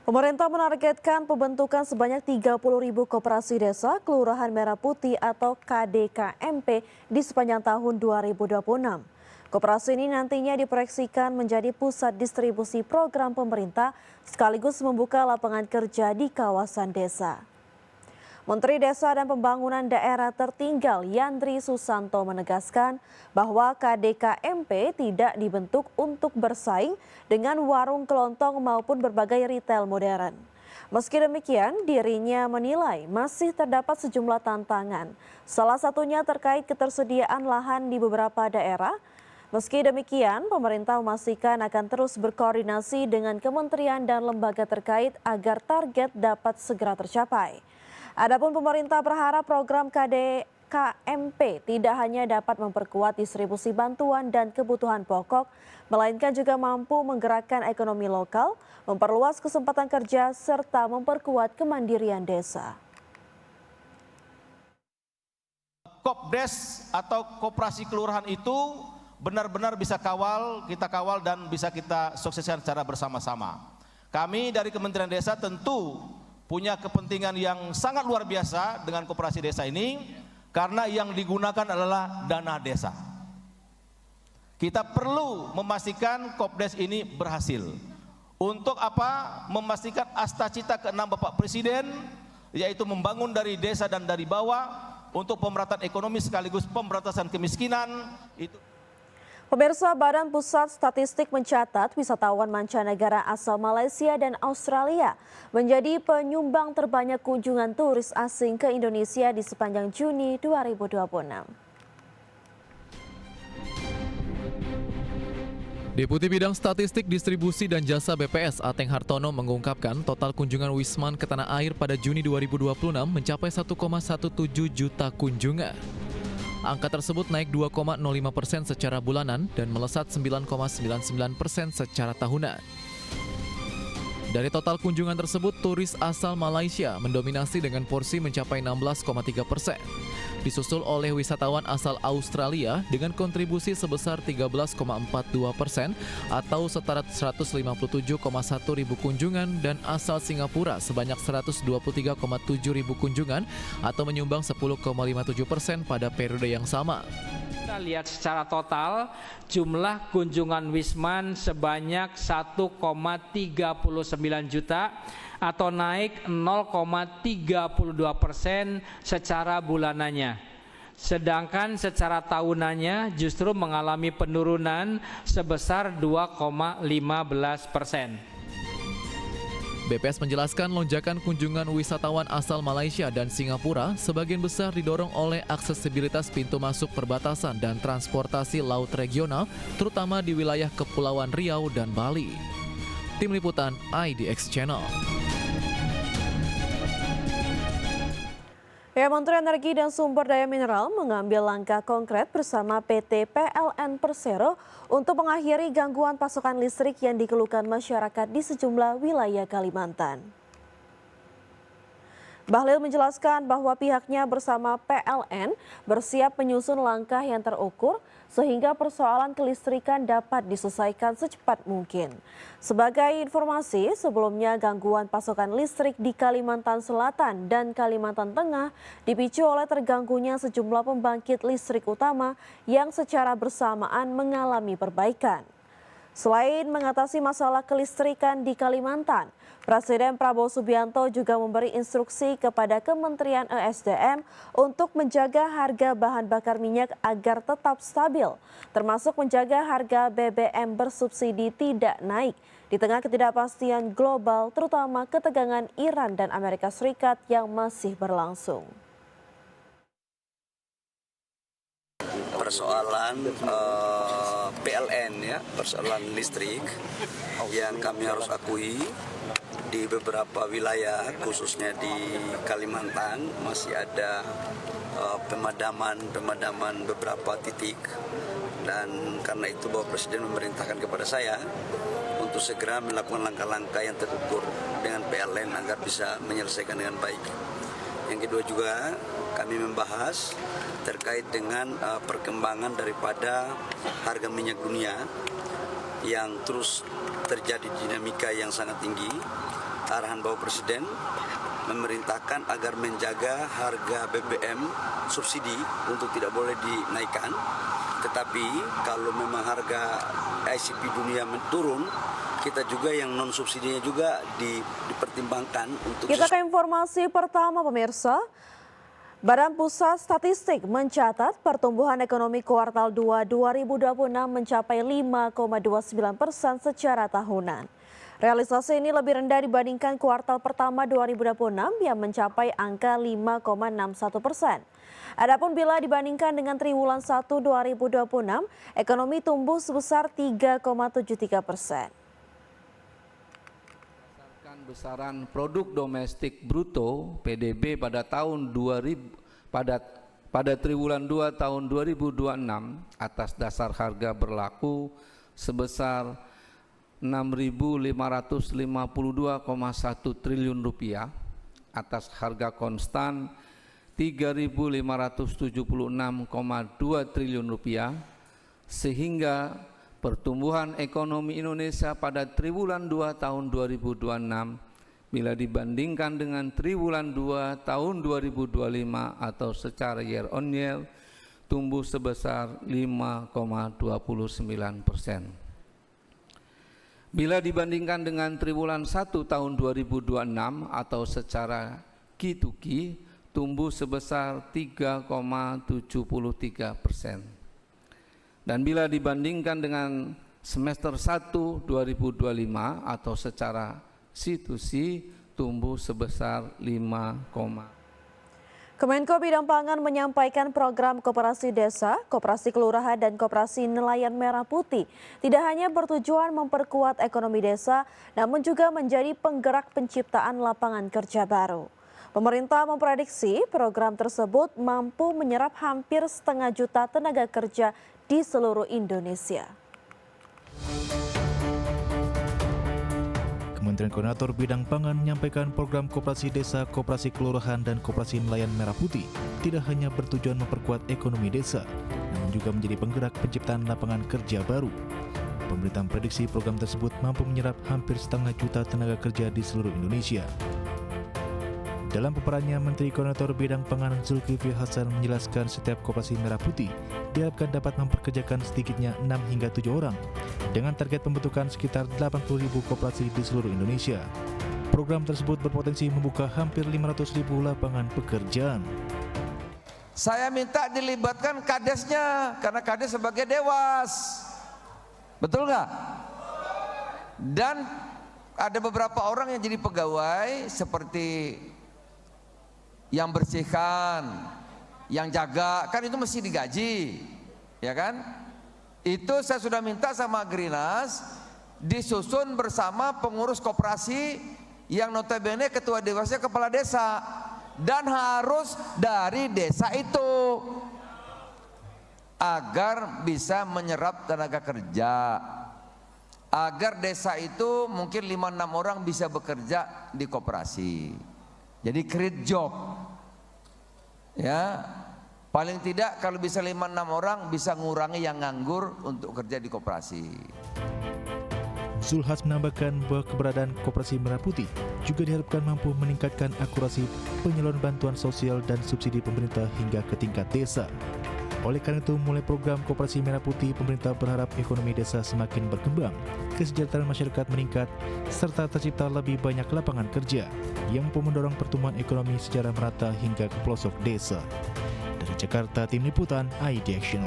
Pemerintah menargetkan pembentukan sebanyak 30.000 koperasi desa Kelurahan Merah Putih atau KDKMP di sepanjang tahun 2026. Koperasi ini nantinya diproyeksikan menjadi pusat distribusi program pemerintah sekaligus membuka lapangan kerja di kawasan desa. Menteri Desa dan Pembangunan Daerah Tertinggal Yandri Susanto menegaskan bahwa KDKMP tidak dibentuk untuk bersaing dengan warung kelontong maupun berbagai retail modern. Meski demikian, dirinya menilai masih terdapat sejumlah tantangan, salah satunya terkait ketersediaan lahan di beberapa daerah. Meski demikian, pemerintah memastikan akan terus berkoordinasi dengan kementerian dan lembaga terkait agar target dapat segera tercapai. Adapun pemerintah berharap program KDKMP tidak hanya dapat memperkuat distribusi bantuan dan kebutuhan pokok, melainkan juga mampu menggerakkan ekonomi lokal, memperluas kesempatan kerja, serta memperkuat kemandirian desa. Kopdes atau koperasi kelurahan itu benar-benar bisa kita kawal dan bisa kita sukseskan secara bersama-sama. Kami dari Kementerian Desa tentu punya kepentingan yang sangat luar biasa dengan koperasi desa ini karena yang digunakan adalah dana desa. Kita perlu memastikan Kopdes ini berhasil. Untuk apa? Memastikan asta-cita ke-6 Bapak Presiden, yaitu membangun dari desa dan dari bawah untuk pemerataan ekonomi sekaligus pemberantasan kemiskinan. Pemirsa, Badan Pusat Statistik mencatat wisatawan mancanegara asal Malaysia dan Australia menjadi penyumbang terbanyak kunjungan turis asing ke Indonesia di sepanjang Juni 2026. Deputi Bidang Statistik Distribusi dan Jasa BPS Ateng Hartono mengungkapkan total kunjungan Wisman ke tanah air pada Juni 2026 mencapai 1,17 juta kunjungan. Angka tersebut naik 2,05% secara bulanan dan melesat 9,99% secara tahunan. Dari total kunjungan tersebut, turis asal Malaysia mendominasi dengan porsi mencapai 16,3%. Disusul oleh wisatawan asal Australia dengan kontribusi sebesar 13,42% atau setara 157,1 ribu kunjungan dan asal Singapura sebanyak 123,7 ribu kunjungan atau menyumbang 10,57% pada periode yang sama. Kita lihat secara total jumlah kunjungan Wisman sebanyak 1,39 juta atau naik 0,32% secara bulanannya. Sedangkan secara tahunannya justru mengalami penurunan sebesar 2,15%. BPS menjelaskan lonjakan kunjungan wisatawan asal Malaysia dan Singapura sebagian besar didorong oleh aksesibilitas pintu masuk perbatasan dan transportasi laut regional, terutama di wilayah Kepulauan Riau dan Bali. Tim Liputan IDX Channel. Menteri Energi dan Sumber Daya Mineral mengambil langkah konkret bersama PT PLN Persero untuk mengakhiri gangguan pasokan listrik yang dikeluhkan masyarakat di sejumlah wilayah Kalimantan. Bahlil menjelaskan bahwa pihaknya bersama PLN bersiap menyusun langkah yang terukur sehingga persoalan kelistrikan dapat diselesaikan secepat mungkin. Sebagai informasi, sebelumnya gangguan pasokan listrik di Kalimantan Selatan dan Kalimantan Tengah dipicu oleh terganggunya sejumlah pembangkit listrik utama yang secara bersamaan mengalami perbaikan. Selain mengatasi masalah kelistrikan di Kalimantan, Presiden Prabowo Subianto juga memberi instruksi kepada Kementerian ESDM untuk menjaga harga bahan bakar minyak agar tetap stabil, termasuk menjaga harga BBM bersubsidi tidak naik di tengah ketidakpastian global, terutama ketegangan Iran dan Amerika Serikat yang masih berlangsung. Persoalan PLN ya, persoalan listrik yang kami harus akui di beberapa wilayah khususnya di Kalimantan masih ada pemadaman beberapa titik, dan karena itu Bapak Presiden memerintahkan kepada saya untuk segera melakukan langkah-langkah yang terukur dengan PLN agar bisa menyelesaikan dengan baik. Yang kedua juga kami membahas terkait dengan perkembangan daripada harga minyak dunia yang terus terjadi dinamika yang sangat tinggi, arahan Bapak Presiden memerintahkan agar menjaga harga BBM subsidi untuk tidak boleh dinaikkan. Tetapi kalau memang harga ICP dunia turun, kita juga yang non subsidinya juga dipertimbangkan untuk. Kita ke informasi pertama pemirsa. Badan Pusat Statistik mencatat pertumbuhan ekonomi kuartal 2 2026 mencapai 5,29% secara tahunan. Realisasi ini lebih rendah dibandingkan kuartal pertama 2026 yang mencapai angka 5,61%. Adapun bila dibandingkan dengan triwulan 1 2026, ekonomi tumbuh sebesar 3,73%. Besaran produk domestik bruto PDB pada tahun 2000 pada triwulan 2 tahun 2026 atas dasar harga berlaku sebesar 6.552,1 triliun rupiah atas harga konstan 3.576,2 triliun rupiah, sehingga pertumbuhan ekonomi Indonesia pada triwulan 2 tahun 2026 bila dibandingkan dengan triwulan 2 tahun 2025 atau secara year on year tumbuh sebesar 5,29%. Bila dibandingkan dengan triwulan 1 tahun 2026 atau secara Q to Q tumbuh sebesar 3,73%. Dan bila dibandingkan dengan semester 1 2025 atau secara C to C tumbuh sebesar 5, Kemenko Bidang Pangan menyampaikan program Koperasi Desa, Koperasi Kelurahan, dan Koperasi Nelayan Merah Putih tidak hanya bertujuan memperkuat ekonomi desa, namun juga menjadi penggerak penciptaan lapangan kerja baru. Pemerintah memprediksi program tersebut mampu menyerap hampir 500.000 tenaga kerja di seluruh Indonesia. Kementerian Koordinator Bidang Pangan menyampaikan program Koperasi Desa, Koperasi Kelurahan, dan Koperasi Nelayan Merah Putih tidak hanya bertujuan memperkuat ekonomi desa, namun juga menjadi penggerak penciptaan lapangan kerja baru. Pemerintah memprediksi program tersebut mampu menyerap hampir 500.000 tenaga kerja di seluruh Indonesia. Dalam paparannya, Menteri Koordinator Bidang Pangan Zulkifli Hasan menjelaskan setiap koperasi merah putih diharapkan dapat mempekerjakan sedikitnya 6 hingga 7 orang dengan target pembentukan sekitar 80.000 koperasi di seluruh Indonesia. Program tersebut berpotensi membuka hampir 500.000 lapangan pekerjaan. Saya minta dilibatkan kadesnya karena kades sebagai dewas. Betul nggak? Dan ada beberapa orang yang jadi pegawai seperti yang bersihkan, yang jaga, kan itu mesti digaji, ya kan? Itu saya sudah minta sama Grinas disusun bersama pengurus koperasi yang notabene ketua dewasnya kepala desa dan harus dari desa itu agar bisa menyerap tenaga kerja, agar desa itu mungkin 5-6 orang bisa bekerja di koperasi. Jadi create job, ya paling tidak kalau bisa 5-6 orang bisa ngurangi yang nganggur untuk kerja di koperasi. Zulhas menambahkan bahwa keberadaan Koperasi Merah Putih juga diharapkan mampu meningkatkan akurasi penyaluran bantuan sosial dan subsidi pemerintah hingga ke tingkat desa. Oleh karena itu, mulai program Koperasi Merah Putih, pemerintah berharap ekonomi desa semakin berkembang, kesejahteraan masyarakat meningkat, serta tercipta lebih banyak lapangan kerja yang mampu mendorong pertumbuhan ekonomi secara merata hingga ke pelosok desa. Dari Jakarta, Tim Liputan, ID Action.